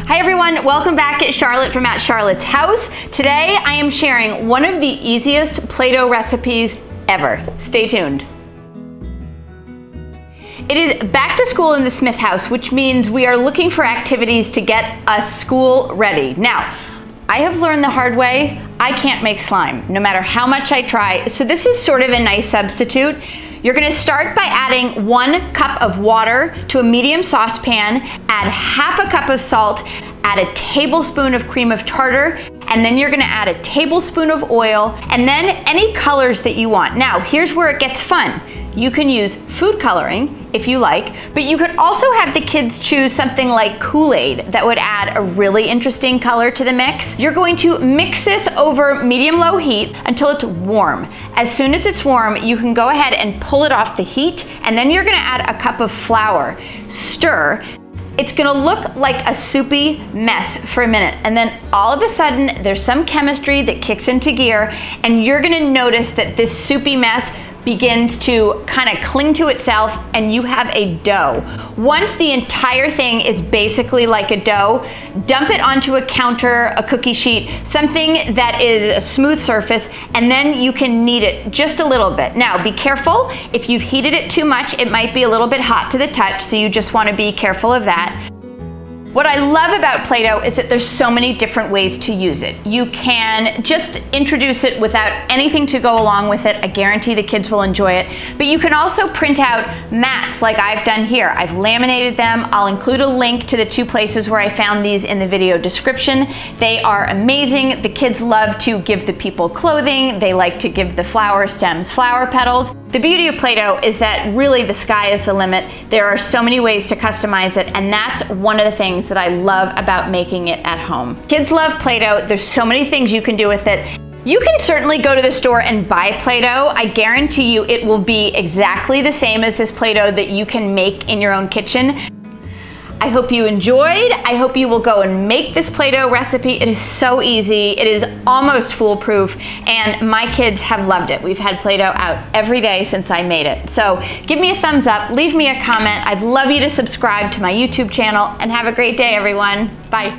Hi everyone, welcome back at Charlotte from At Charlotte's House. Today I am sharing one of the easiest Play-Doh recipes ever. Stay tuned. It is back to school in the Smith house, which means we are looking for activities to get us school ready. Now, I have learned the hard way, I can't make slime, no matter how much I try, so this is sort of a nice substitute. You're gonna start by adding 1 cup of water to a medium saucepan, add half a cup of salt, add a tablespoon of cream of tartar, and then you're gonna add a tablespoon of oil, and then any colors that you want. Now, here's where it gets fun. You can use food coloring if you like, but you could also have the kids choose something like Kool-Aid that would add a really interesting color to the mix. You're going to mix this over medium-low heat until it's warm. As soon as it's warm, you can go ahead and pull it off the heat, and then you're gonna add a cup of flour. Stir. It's gonna look like a soupy mess for a minute, and then all of a sudden, there's some chemistry that kicks into gear, and you're gonna notice that this soupy mess begins to kind of cling to itself, and you have a dough. Once the entire thing is basically like a dough, dump it onto a counter, a cookie sheet, something that is a smooth surface, and then you can knead it just a little bit. Now, be careful. If you've heated it too much, it might be a little bit hot to the touch, so you just want to be careful of that. What I love about Play-Doh is that there's so many different ways to use it. You can just introduce it without anything to go along with it. I guarantee the kids will enjoy it. But you can also print out mats like I've done here. I've laminated them. I'll include a link to the 2 places where I found these in the video description. They are amazing. The kids love to give the people clothing. They like to give the flower stems flower petals. The beauty of Play-Doh is that really the sky is the limit. There are so many ways to customize it, and that's one of the things that I love about making it at home. Kids love Play-Doh. There's so many things you can do with it. You can certainly go to the store and buy Play-Doh. I guarantee you it will be exactly the same as this Play-Doh that you can make in your own kitchen. I hope you enjoyed. I hope you will go and make this Play-Doh recipe. It is so easy. It is almost foolproof, and my kids have loved it. We've had Play-Doh out every day since I made it. So give me a thumbs up, leave me a comment. I'd love you to subscribe to my YouTube channel, and have a great day, everyone. Bye.